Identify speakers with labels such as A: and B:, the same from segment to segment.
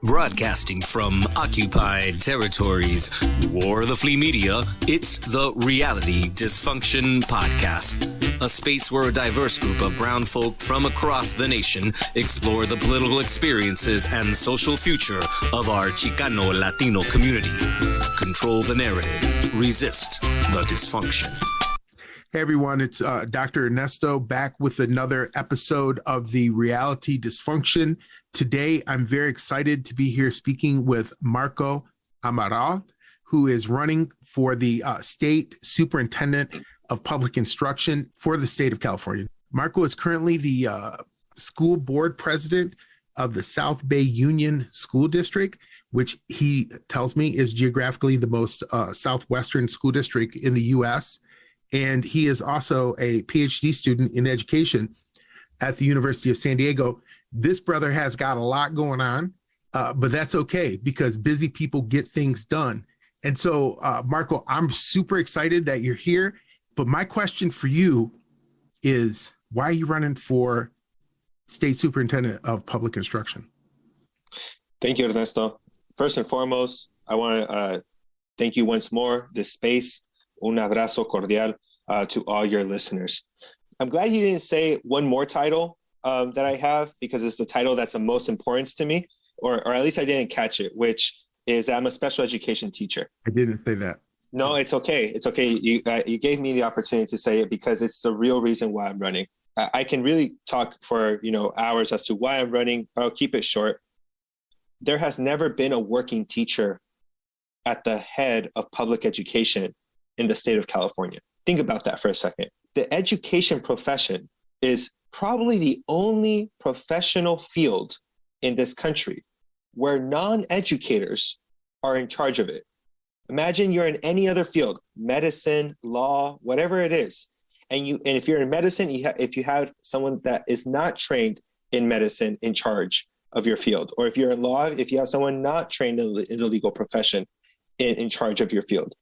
A: Broadcasting from occupied territories or the flea media, it's the Reality Dysfunction Podcast, a space where a diverse group of brown folk from across the nation explore the political experiences and social future of our Chicano Latino community. Control the narrative, resist the dysfunction.
B: Hey everyone, it's Dr. Ernesto back with another episode of the Reality Dysfunction. Today, I'm very excited to be here speaking with Marco Amaral, who is running for the State Superintendent of Public Instruction for the state of California. Marco is currently the school board president of the South Bay Union School District, which he tells me is geographically the most southwestern school district in the U.S., and he is also a PhD student in education at the University of San Diego. This brother has got a lot going on, but that's okay because busy people get things done. And so, Marco, I'm super excited that you're here. But my question for you is, why are you running for State Superintendent of Public Instruction?
C: Thank you, Ernesto. First and foremost, I want to thank you once more, this space. Un abrazo cordial to all your listeners. I'm glad you didn't say one more title that I have, because it's the title that's the most important to me, or at least I didn't catch it, which is I'm a special education teacher.
B: I didn't say that.
C: No, it's okay. It's okay. You gave me the opportunity to say it because it's the real reason why I'm running. I can really talk for hours as to why I'm running, but I'll keep it short. There has never been a working teacher at the head of public education in the state of California. Think about that for a second. The education profession is probably the only professional field in this country where non-educators are in charge of it. Imagine you're in any other field, medicine, law, whatever it is. And if you're in medicine, if you have someone that is not trained in medicine in charge of your field, or if you're in law, if you have someone not trained in the legal profession in charge of your field,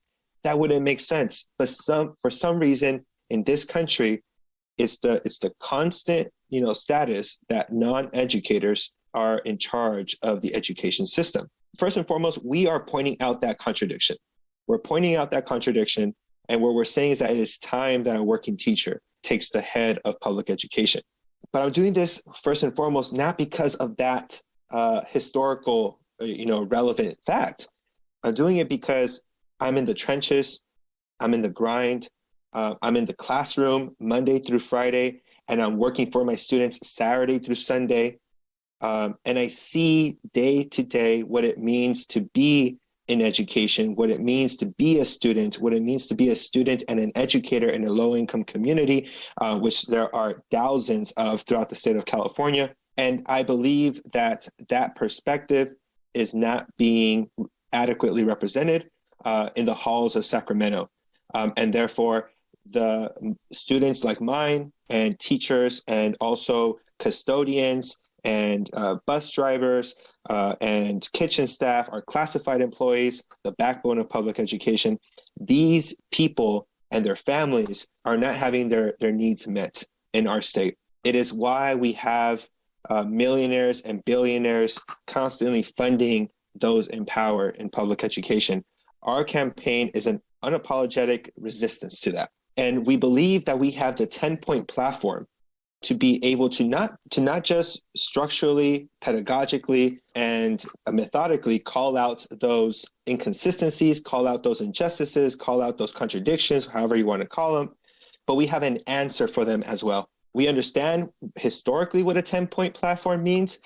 C: that wouldn't make sense. But for some reason in this country, it's the constant status that non-educators are in charge of the education system. First and foremost, we are pointing out that contradiction. We're pointing out that contradiction, and what we're saying is that it is time that a working teacher takes the head of public education. But I'm doing this first and foremost not because of that historical relevant fact. I'm doing it because I'm in the trenches, I'm in the grind, I'm in the classroom Monday through Friday, and I'm working for my students Saturday through Sunday. And I see day to day what it means to be in education, what it means to be a student, what it means to be a student and an educator in a low-income community, which there are thousands of throughout the state of California. And I believe that perspective is not being adequately represented in the halls of Sacramento. And therefore, the students like mine and teachers and also custodians and bus drivers and kitchen staff are classified employees, the backbone of public education. These people and their families are not having their needs met in our state. It is why we have millionaires and billionaires constantly funding those in power in public education. Our campaign is an unapologetic resistance to that. And we believe that we have the 10-point platform to be able to not just structurally, pedagogically, and methodically call out those inconsistencies, call out those injustices, call out those contradictions, however you want to call them, but we have an answer for them as well. We understand historically what a 10-point platform means.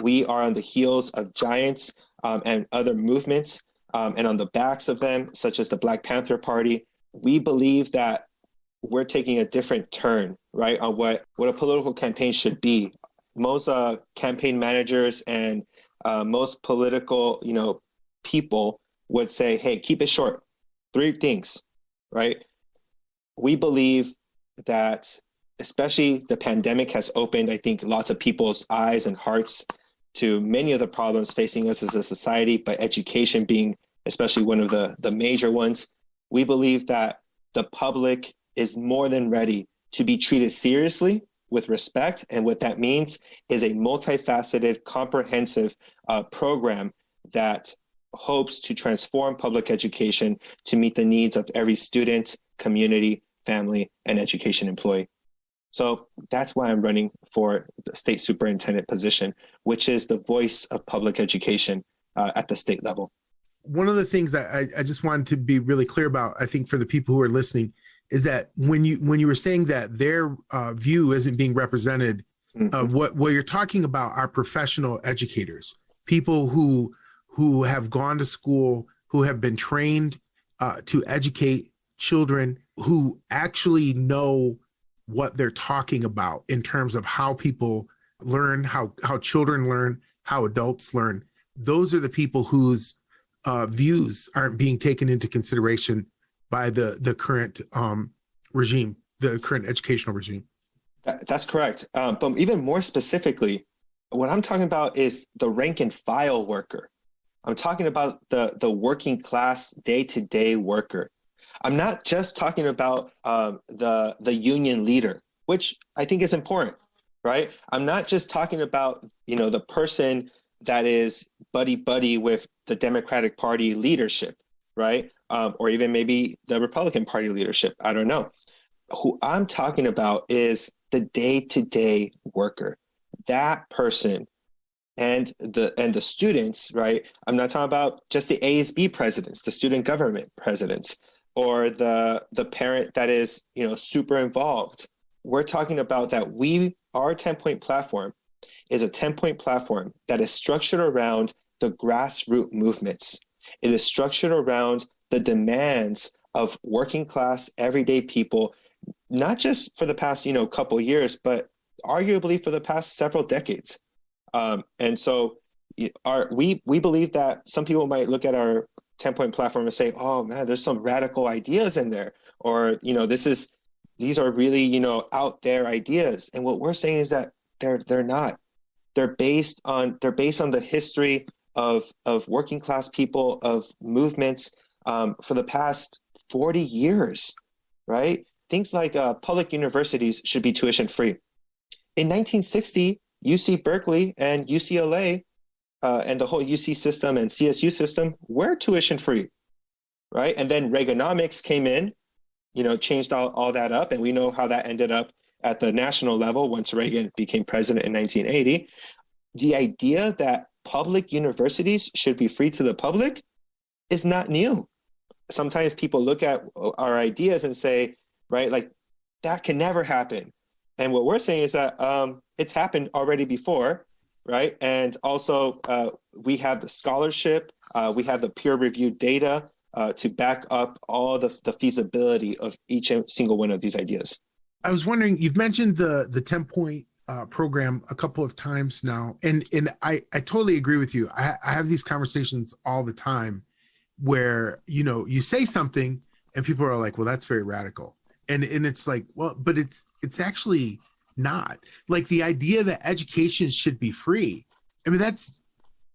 C: We are on the heels of giants and other movements, and on the backs of them, such as the Black Panther Party. We believe that we're taking a different turn, right, on what a political campaign should be. Most campaign managers and most political, people would say, hey, keep it short. 3 things, right? We believe that especially the pandemic has opened, I think, lots of people's eyes and hearts to many of the problems facing us as a society, but education being especially one of the major ones. We believe that the public is more than ready to be treated seriously with respect. And what that means is a multifaceted, comprehensive program that hopes to transform public education to meet the needs of every student, community, family, and education employee. So that's why I'm running for the state superintendent position, which is the voice of public education at the state level.
B: One of the things that I just wanted to be really clear about, I think for the people who are listening, is that when you were saying that their view isn't being represented, what you're talking about are professional educators, people who have gone to school, who have been trained to educate children, who actually know what they're talking about in terms of how people learn, how children learn, how adults learn. Those are the people whose views aren't being taken into consideration by the current regime, the current educational regime.
C: That's correct. But even more specifically, what I'm talking about is the rank and file worker. I'm talking about the working class day-to-day worker. I'm not just talking about the union leader, which I think is important, right? I'm not just talking about, the person that is buddy-buddy with the Democratic Party leadership, right? Or even maybe the Republican Party leadership. I don't know. Who I'm talking about is the day-to-day worker, that person and the students, right? I'm not talking about just the ASB presidents, the student government presidents, or the parent that is, super involved. We're talking about that our 10-point platform is a 10-point platform that is structured around the grassroots movements. It is structured around the demands of working class, everyday people, not just for the past, couple of years, but arguably for the past several decades. And so we believe that some people might look at our 10-point platform and say, oh man, there's some radical ideas in there, or, these are really, out there ideas. And what we're saying is that they're not. They're based on the history of working class people, of movements for the past 40 years, right? Things like public universities should be tuition free. In 1960, UC Berkeley and UCLA and the whole UC system and CSU system were tuition free, right? And then Reaganomics came in, changed all that up. And we know how that ended up at the national level once Reagan became president in 1980. The idea that public universities should be free to the public is not new. Sometimes people look at our ideas and say, right, like that can never happen. And what we're saying is that it's happened already before, right? And also we have the scholarship, we have the peer-reviewed data to back up all the feasibility of each single one of these ideas.
B: I was wondering, you've mentioned the 10-point program a couple of times now, and I totally agree with you. I have these conversations all the time where, you say something and people are like, well, that's very radical. And it's like, well, but it's actually not. Like the idea that education should be free. I mean, that's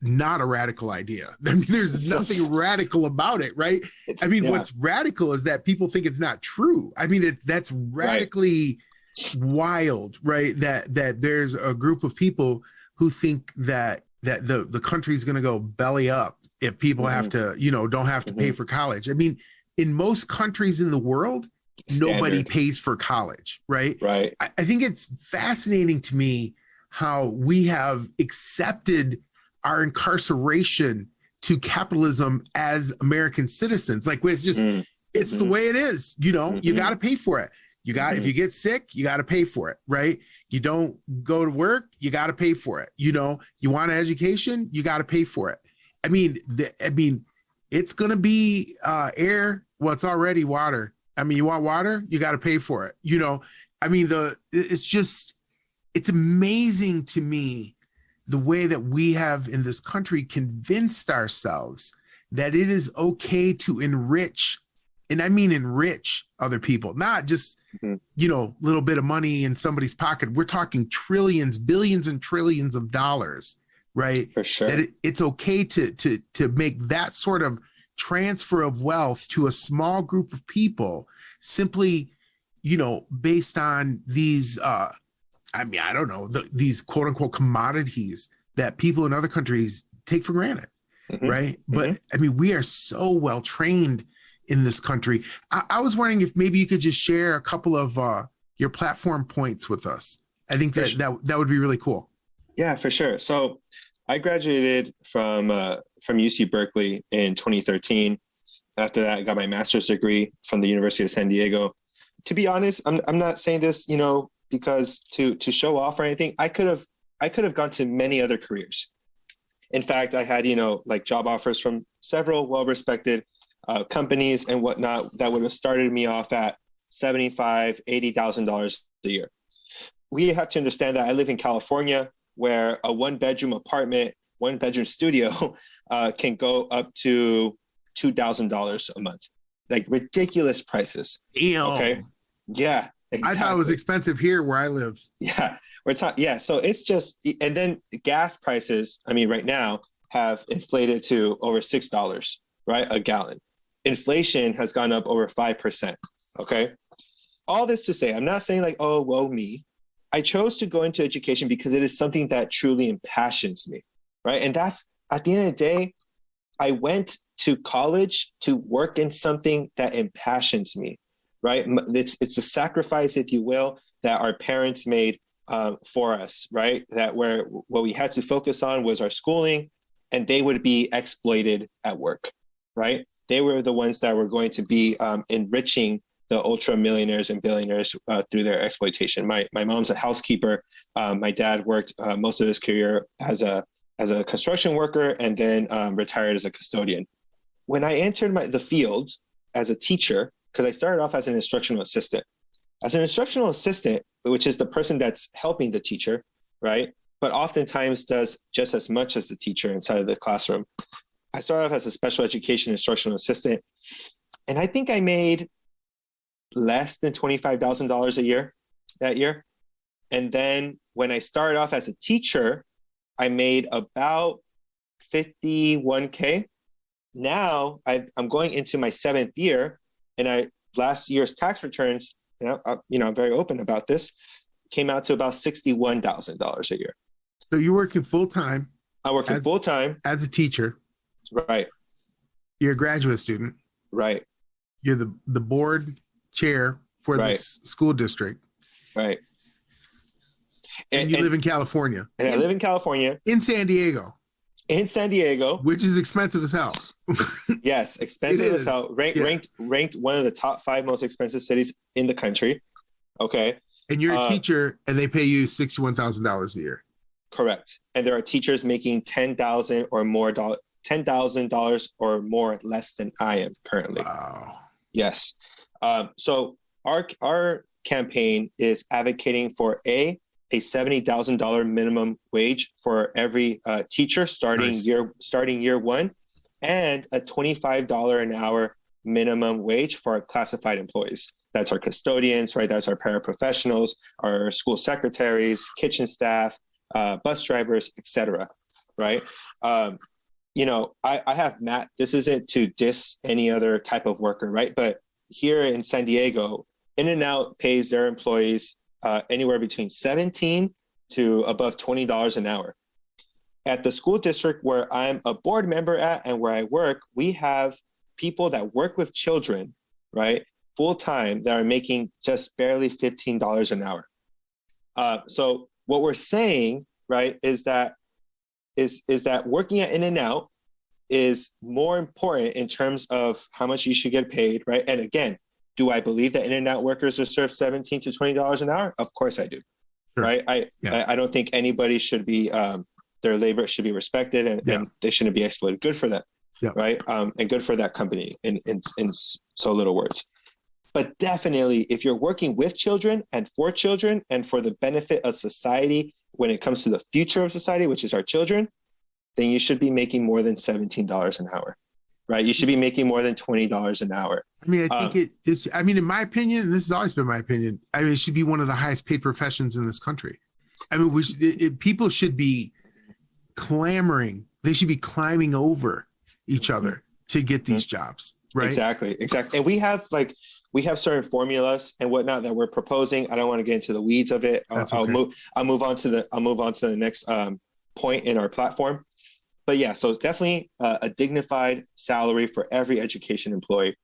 B: not a radical idea. I mean, there's nothing radical about it, right? What's radical is that people think it's not true. I mean, that's radically wild, right? That there's a group of people who think that the country is going to go belly up if people have to, don't have to pay for college. I mean, in most countries in the world, nobody pays for college, right?
C: Right.
B: I think it's fascinating to me how we have accepted our incarceration to capitalism as American citizens. Like it's just, it's the way it is, you got to pay for it. If you get sick, you got to pay for it, right? You don't go to work, you got to pay for it. You want an education, you got to pay for it. I mean, it's going to be air. Well, it's already water. I mean, you want water, you got to pay for it. It's amazing to me the way that we have in this country convinced ourselves that it is okay to enrich, and I mean enrich other people, not just, little bit of money in somebody's pocket. We're talking trillions, billions and trillions of dollars, right?
C: For sure.
B: That it's okay to make that sort of transfer of wealth to a small group of people simply, based on these I mean, I don't know, these quote unquote commodities that people in other countries take for granted, right? But I mean, we are so well trained in this country. I was wondering if maybe you could just share a couple of your platform points with us. I think that would be really cool.
C: Yeah, for sure. So I graduated from UC Berkeley in 2013. After that, I got my master's degree from the University of San Diego. To be honest, I'm not saying this, because to show off or anything. I could have gone to many other careers. In fact, I had, like job offers from several well-respected companies and whatnot that would have started me off at $75,000, $80,000 a year. We have to understand that I live in California, where a one-bedroom apartment, one-bedroom studio can go up to $2,000 a month, like ridiculous prices.
B: Ew. Okay.
C: Yeah. Exactly.
B: I thought it was expensive here where I live.
C: Yeah. So it's just, and then gas prices, I mean, right now have inflated to over $6, right? A gallon. Inflation has gone up over 5%. Okay. All this to say, I'm not saying like, oh, woe me. I chose to go into education because it is something that truly impassions me, right? And that's, at the end of the day, I went to college to work in something that impassions me, right? It's a sacrifice, if you will, that our parents made for us, right? That what we had to focus on was our schooling, and they would be exploited at work, right? They were the ones that were going to be enriching the ultra millionaires and billionaires through their exploitation. My mom's a housekeeper. My dad worked most of his career as a construction worker, and then retired as a custodian. When I entered the field as a teacher, because I started off as an instructional assistant. As an instructional assistant, which is the person that's helping the teacher, right? But oftentimes does just as much as the teacher inside of the classroom. I started off as a special education instructional assistant, and I think I made less than $25,000 a year that year. And then when I started off as a teacher, I made about $51K. Now I'm going into my 7th year, and last year's tax returns, I'm very open about this, came out to about $61,000 a year.
B: So you're working full time.
C: I'm working full time
B: as a teacher.
C: Right.
B: You're a graduate student.
C: Right.
B: You're the board chair for this school district.
C: Right.
B: And you live in California.
C: And I live in California.
B: In San Diego.
C: In San Diego.
B: Which is expensive as hell.
C: Yes, expensive as hell. Ranked one of the top 5 most expensive cities in the country. Okay.
B: And you're a teacher, and they pay you $61,000 a year.
C: Correct. And there are teachers making $10,000 or more, $10,000 or more less than I am currently.
B: Wow.
C: Yes. So our campaign is advocating for a $70,000 minimum wage for every teacher starting year one, and a $25 an hour minimum wage for our classified employees. That's our custodians, right? That's our paraprofessionals, our school secretaries, kitchen staff, bus drivers, etc. Right? I have Matt. This isn't to diss any other type of worker, right? But here in San Diego, In-N-Out pays their employees anywhere between $17 to above $20 an hour. At the school district where I'm a board member at and where I work, we have people that work with children, right, full time, that are making just barely $15 an hour. So what we're saying, right, is that working at In-N-Out is more important in terms of how much you should get paid, right? And again, do I believe that In-N-Out workers are served $17 to $20 an hour? Of course I do, sure. Right? I don't think anybody should be, their labor should be respected, and they shouldn't be exploited. Good for them, right? And good for that company in so little words. But definitely, if you're working with children and for the benefit of society, when it comes to the future of society, which is our children, then you should be making more than $17 an hour, right? You should be making more than $20 an hour.
B: I mean, I think it's, in my opinion, and this has always been my opinion, it should be one of the highest paid professions in this country. I mean, people should be clamoring. They should be climbing over each other to get these jobs. right?
C: Exactly. And we have certain formulas and whatnot that we're proposing. I don't want to get into the weeds of it.
B: That's okay.
C: I'll move on to the next point in our platform. But yeah, so it's definitely a dignified salary for every education employee,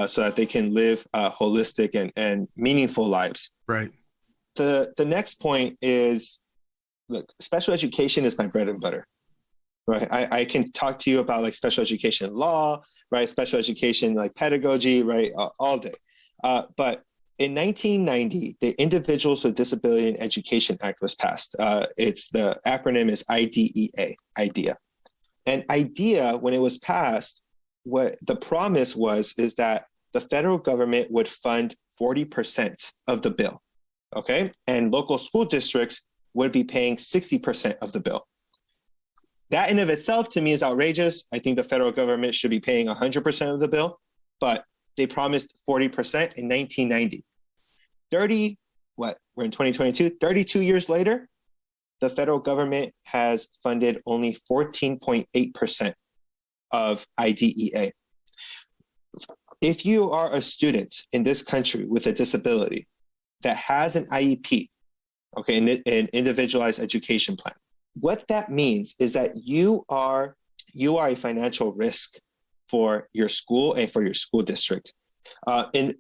C: so that they can live holistic and meaningful lives.
B: Right.
C: The next point is, look, special education is my bread and butter. Right. I can talk to you about like special education law, right? Special education, like pedagogy, right? All day. But in 1990, the Individuals with Disability in Education Act was passed. It's the acronym is IDEA. And IDEA, when it was passed, what the promise is that the federal government would fund 40% of the bill. Okay. And local school districts would be paying 60% of the bill. That in of itself to me is outrageous. I think the federal government should be paying 100% of the bill, but they promised 40% in 1990. We're in 2022, 32 years later, the federal government has funded only 14.8% of IDEA. If you are a student in this country with a disability that has an IEP, okay, an individualized education plan, what that means is that you are a financial risk for your school and for your school district. In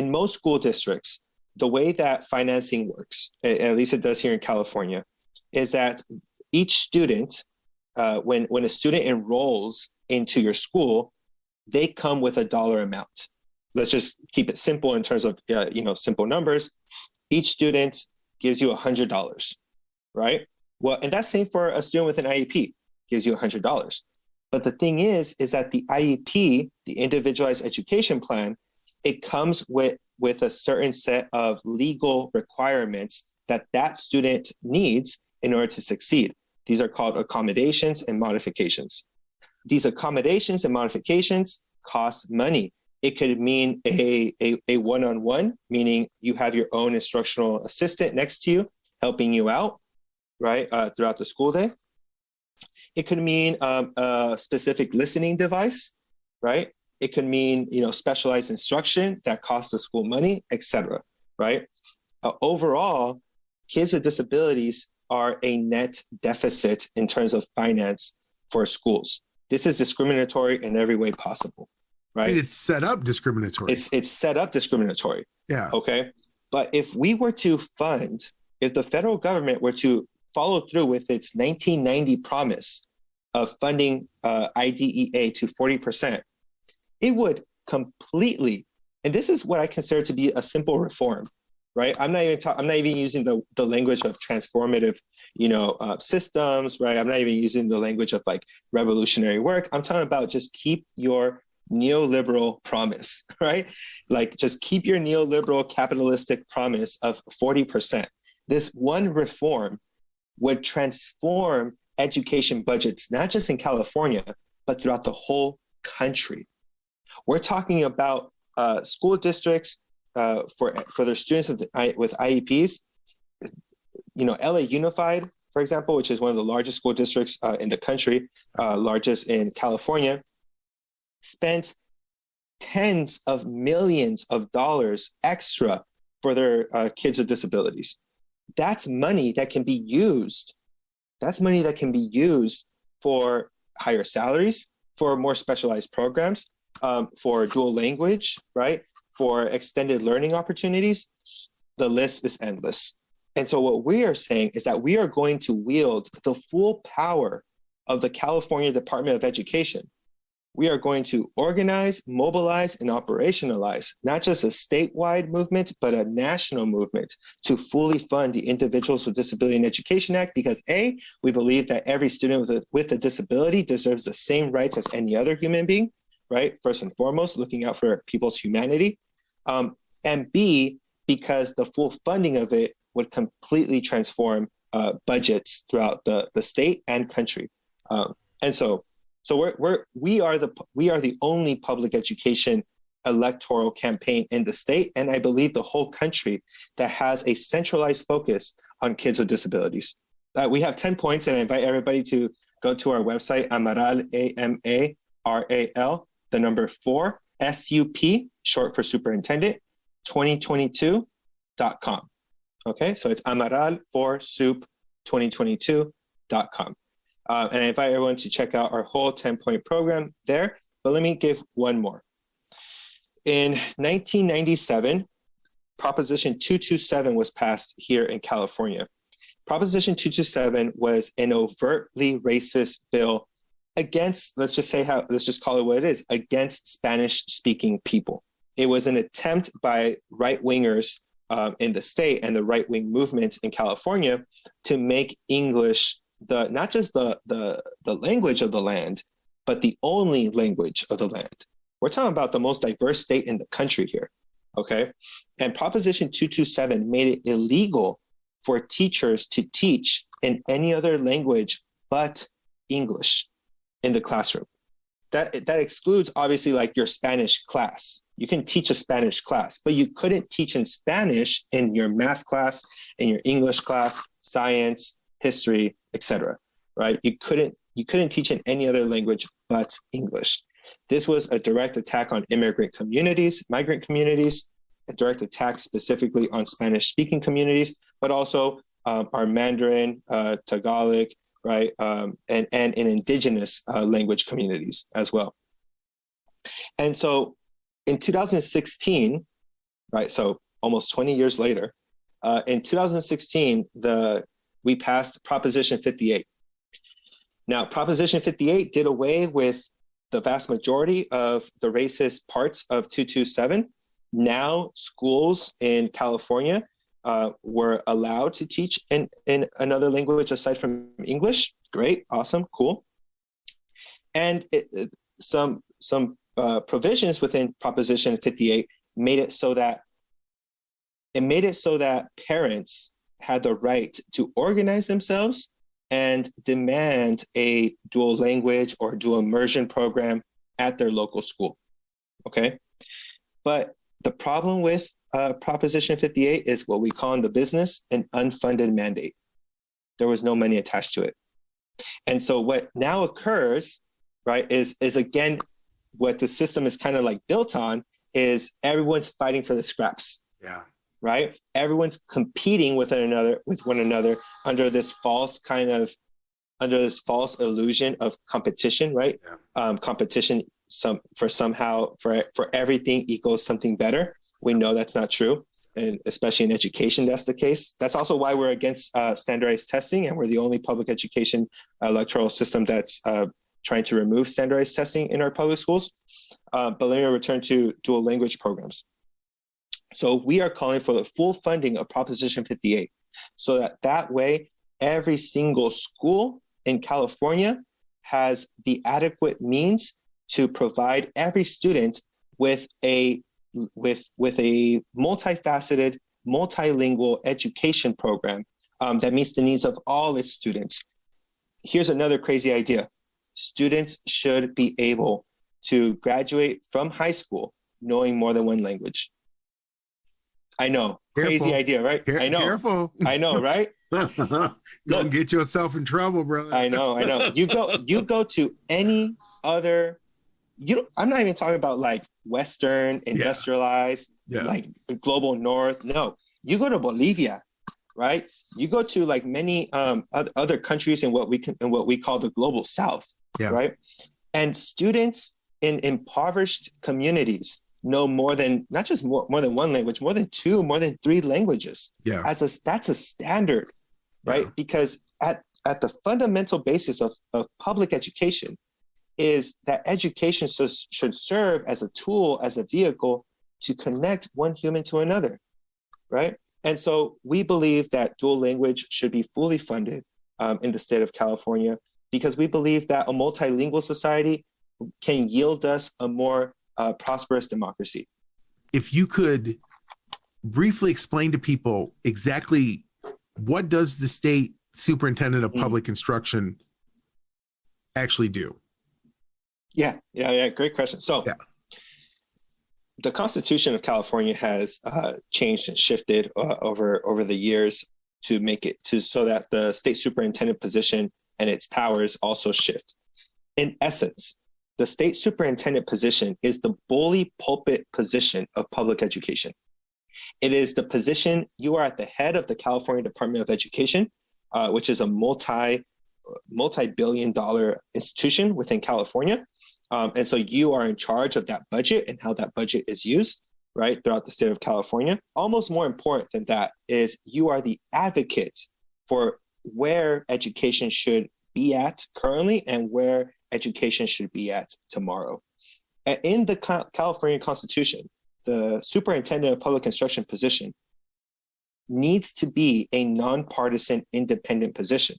C: most school districts, the way that financing works, at least it does here in California, is that each student, when a student enrolls into your school, they come with a dollar amount. Let's just keep it simple in terms of simple numbers. Each student gives you $100, right? Well, and that's same for a student with an IEP, gives you $100. But the thing is that the IEP, the Individualized Education Plan, it comes with a certain set of legal requirements that student needs in order to succeed. These are called accommodations and modifications. These accommodations and modifications cost money. It could mean a one-on-one, meaning you have your own instructional assistant next to you, helping you out, right, throughout the school day. It could mean a specific listening device, right? It could mean, specialized instruction that costs the school money, etc., right? Overall, kids with disabilities are a net deficit in terms of finance for schools. This is discriminatory in every way possible, right?
B: It's set up discriminatory.
C: It's set up discriminatory.
B: Yeah.
C: Okay. But if the federal government were to follow through with its 1990 promise of funding IDEA to 40%, it would completely, and this is what I consider to be a simple reform, right? I'm not even using the language of transformative, systems, right? I'm not even using the language of like revolutionary work. I'm talking about just keep your neoliberal promise, right? Like just keep your neoliberal capitalistic promise of 40%. This one reform would transform education budgets, not just in California, but throughout the whole country. We're talking about school districts for their students with IEPs. LA Unified, for example, which is one of the largest school districts in the country, largest in California, spent tens of millions of dollars extra for their kids with disabilities. That's money that can be used. That's money that can be used for higher salaries, for more specialized programs, for dual language, right? For extended learning opportunities. The list is endless. And so what we are saying is that we are going to wield the full power of the California Department of Education. We are going to organize, mobilize, and operationalize not just a statewide movement, but a national movement to fully fund the Individuals with Disability in Education Act, because A, we believe that every student with a disability deserves the same rights as any other human being, right? First and foremost, looking out for people's humanity. And B, because the full funding of it would completely transform budgets throughout the state and country. So we are the only public education electoral campaign in the state, and I believe the whole country, that has a centralized focus on kids with disabilities. We have 10 points, and I invite everybody to go to our website, Amaral, AMARAL, the number 4, SUP, short for Superintendent, 2022.com. Okay, so it's Amaral for Soup 2022.com. And I invite everyone to check out our whole 10-point program there. But let me give one more. In 1997, Proposition 227 was passed here in California. Proposition 227 was an overtly racist bill against, let's just call it what it is, against Spanish-speaking people. It was an attempt by right-wingers in the state and the right-wing movement in California to make English not just the language of the land, but the only language of the land. We're talking about the most diverse state in the country here, okay? And Proposition 227 made it illegal for teachers to teach in any other language but English in the classroom. That excludes, obviously, like your Spanish class. You can teach a Spanish class, but you couldn't teach in Spanish in your math class, in your English class, science, history, etc. Right? You couldn't teach in any other language but English. This was a direct attack on migrant communities, a direct attack specifically on Spanish-speaking communities, but also our Mandarin, Tagalog, right, and in indigenous language communities as well. And so in 2016, right, so almost 20 years later, in 2016, we passed Proposition 58. Now, Proposition 58 did away with the vast majority of the racist parts of 227. Now, schools in California were allowed to teach in another language aside from English. Great, awesome, cool. And some provisions within Proposition 58 made it so that parents had the right to organize themselves and demand a dual language or dual immersion program at their local school. Okay, but the problem with Proposition 58 is what we call in the business an unfunded mandate. There was no money attached to it. And so what now occurs, right, is again, what the system is kind of like built on is everyone's fighting for the scraps.
B: Yeah.
C: Right? Everyone's competing with one another under this false illusion of competition, right? Yeah. Competition for everything equals something better. We know that's not true. And especially in education, that's the case. That's also why we're against standardized testing, and we're the only public education electoral system that's trying to remove standardized testing in our public schools. But let me return to dual language programs. So we are calling for the full funding of Proposition 58, so that way every single school in California has the adequate means to provide every student with a multifaceted, multilingual education program that meets the needs of all its students. Here's another crazy idea. Students should be able to graduate from high school knowing more than one language. I know, crazy idea, right? I know. Careful. I know, right?
B: Don't get yourself in trouble, brother.
C: I know. You go to any other. I'm not even talking about like Western industrialized, like global North. No, you go to Bolivia, right? You go to like many other countries in what we call the global South, right? And students in impoverished communities know more than not just more than one language, more than two, more than three languages. Yeah, that's a standard, right? Because at the fundamental basis of public education is that education should serve as a tool, as a vehicle to connect one human to another, right? And so we believe that dual language should be fully funded in the state of California, because we believe that a multilingual society can yield us a more prosperous democracy.
B: If you could briefly explain to people exactly what does the state superintendent of public instruction actually do?
C: Yeah. Great question. So the Constitution of California has changed and shifted over the years to make it so that the state superintendent position and its powers also shift. In essence, The state superintendent position is the bully pulpit position of public education. It is the position, you are at the head of the California Department of Education, which is a multi-billion-dollar institution within California. And so you are in charge of that budget and how that budget is used, right, throughout the state of California. Almost more important than that is you are the advocate for where education should be at currently and where education should be at tomorrow. And in the California Constitution, the superintendent of public instruction position needs to be a nonpartisan, independent position.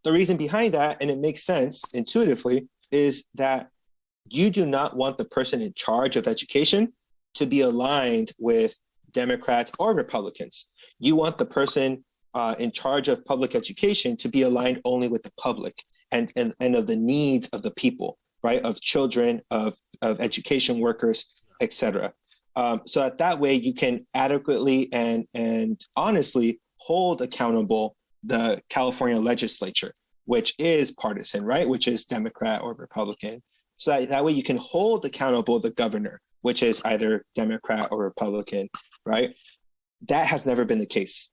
C: The reason behind that, and it makes sense intuitively, is that you do not want the person in charge of education to be aligned with Democrats or Republicans. You want the person in charge of public education to be aligned only with the public and of the needs of the people, right? Of children, of education workers, etc. So that way you can adequately and honestly hold accountable the California legislature, which is partisan, right? Which is Democrat or Republican. So that way you can hold accountable the governor, which is either Democrat or Republican, right? That has never been the case.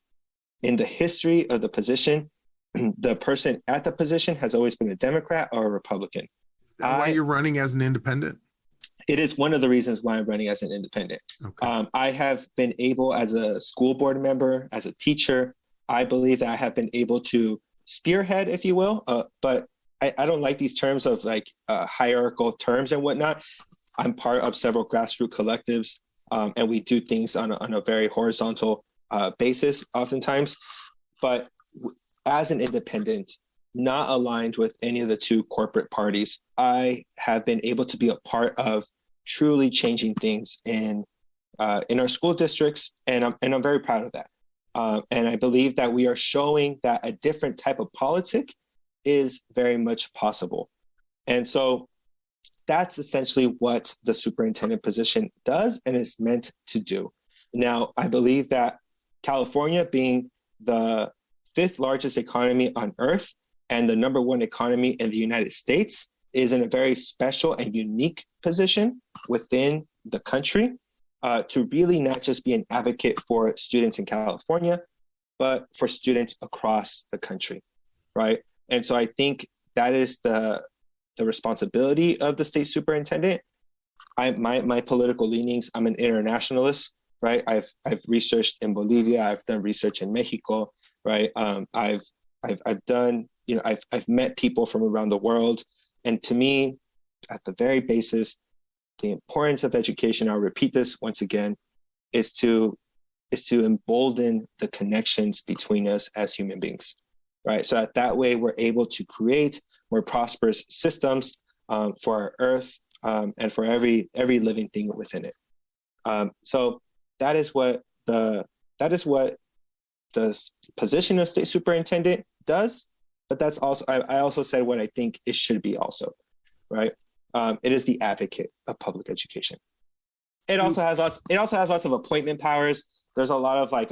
C: In the history of the position, the person at the position has always been a Democrat or a Republican.
B: Is that why you're running as an independent?
C: It is one of the reasons why I'm running as an independent.
B: Okay.
C: I have been able, as a school board member, as a teacher, I believe that I have been able to spearhead, if you will, but I don't like these terms of like hierarchical terms and whatnot. I'm part of several grassroots collectives, and we do things on a very horizontal basis oftentimes. But as an independent, not aligned with any of the two corporate parties, I have been able to be a part of truly changing things in our school districts, and I'm very proud of that. And I believe that we are showing that a different type of politic is very much possible. And so that's essentially what the superintendent position does and is meant to do. Now, I believe that California, being the 5th largest economy on earth and the number 1 economy in the United States, is in a very special and unique position within the country to really not just be an advocate for students in California, but for students across the country, right? And so I think that is the responsibility of the state superintendent. My political leanings, I'm an internationalist, right? I've researched in Bolivia, I've done research in Mexico, right? I've done, I've met people from around the world. And to me, at the very basis, the importance of education, I'll repeat this once again, is to embolden the connections between us as human beings, right? So that way we're able to create more prosperous systems for our earth and for every living thing within it. So that is what the position of state superintendent does. But that's also, I also said what I think it should be also, right? It is the advocate of public education. It also has lots of appointment powers. There's a lot of like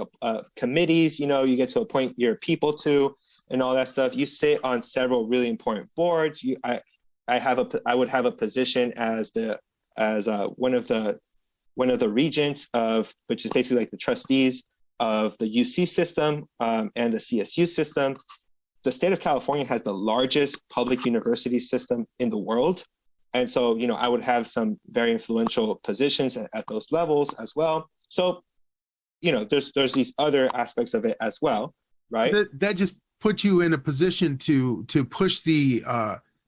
C: committees, you get to appoint your people to and all that stuff. You sit on several really important boards. I would have a position as one of the regents of, which is basically like the trustees of the UC system and the CSU system. The state of California has the largest public university system in the world. And so, I would have some very influential positions at those levels as well. So, there's these other aspects of it as well, right?
B: That just puts you in a position to push the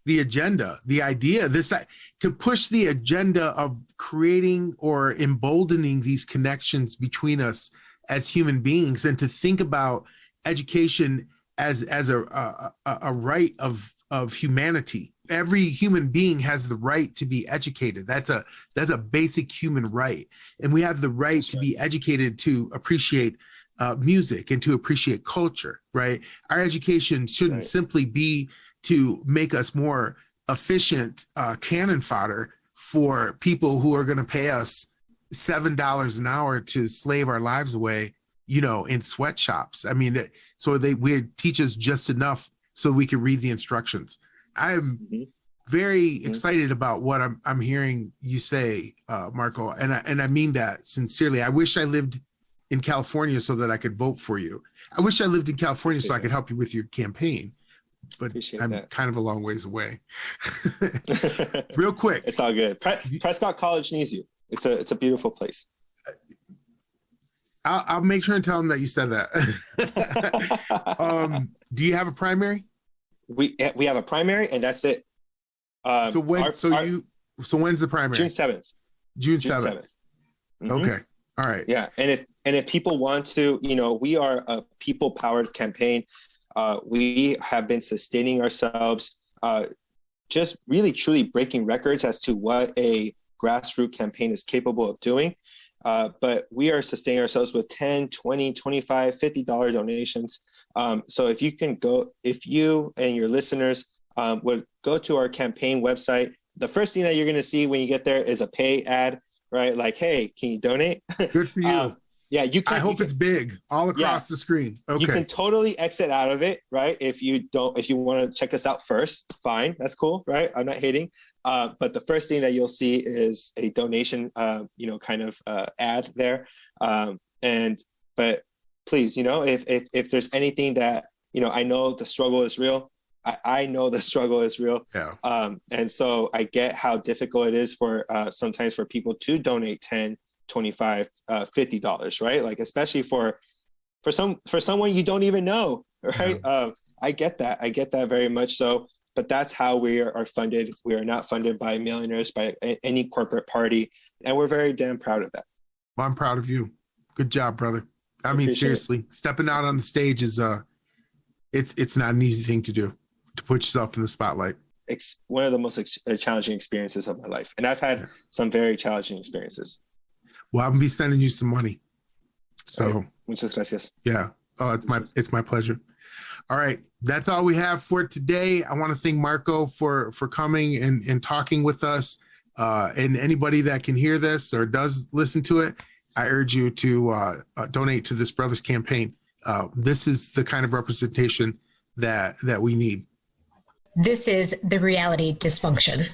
B: agenda, the idea, to push the agenda of creating or emboldening these connections between us as human beings, and to think about education as a right of humanity. Every human being has the right to be educated. That's a basic human right. And we have the right to be educated to appreciate music and to appreciate culture, right? Our education shouldn't simply be to make us more efficient cannon fodder for people who are going to pay us $7 an hour to slave our lives away, in sweatshops. I mean, so we teach us just enough so we can read the instructions. I'm very excited about what I'm hearing you say, Marco, and I mean that sincerely. I wish I lived in California so that I could vote for you. I wish I lived in California so I could help you with your campaign, but I'm kind of a long ways away. Real quick.
C: It's all good. Prescott College needs you. It's a beautiful place.
B: I'll make sure and tell them that you said that. Do you have a primary?
C: We have a primary, and that's it.
B: So when's the primary?
C: June 7th.
B: June 7th.
C: Mm-hmm.
B: Okay. All right.
C: Yeah. And if people want to, we are a people powered campaign. We have been sustaining ourselves, just really truly breaking records as to what a grassroots campaign is capable of doing. But we are sustaining ourselves with $10, $20, $25, $50 donations. So if you and your listeners would go to our campaign website, the first thing that you're going to see when you get there is a pay ad, right? Like, hey, can you donate?
B: Good for you.
C: Yeah, you can.
B: I hope it's big all across the screen. Okay.
C: You can totally exit out of it, right? If you want to check us out first, fine, that's cool, right? I'm not hating. But the first thing that you'll see is a donation, ad there. But please, if there's anything that, I know the struggle is real. I know the struggle is real.
B: Yeah.
C: And so I get how difficult it is for sometimes for people to donate $10, $25, $50, right? Like, especially for someone you don't even know, right? Yeah. I get that very much so. But that's how we are funded. We are not funded by millionaires, by any corporate party. And we're very damn proud of that.
B: Well, I'm proud of you. Good job, brother. I mean, seriously, stepping out on the stage is it's not an easy thing to do, to put yourself in the spotlight.
C: It's one of the most challenging experiences of my life. And I've had some very challenging experiences.
B: Well, I'm going to be sending you some money. So
C: muchas gracias.
B: Yeah. Oh, it's my pleasure. All right. That's all we have for today. I want to thank Marco for coming and talking with us. And anybody that can hear this or does listen to it, I urge you to donate to this Brothers campaign. This is the kind of representation that we need.
D: This is The Reality Dysfunction.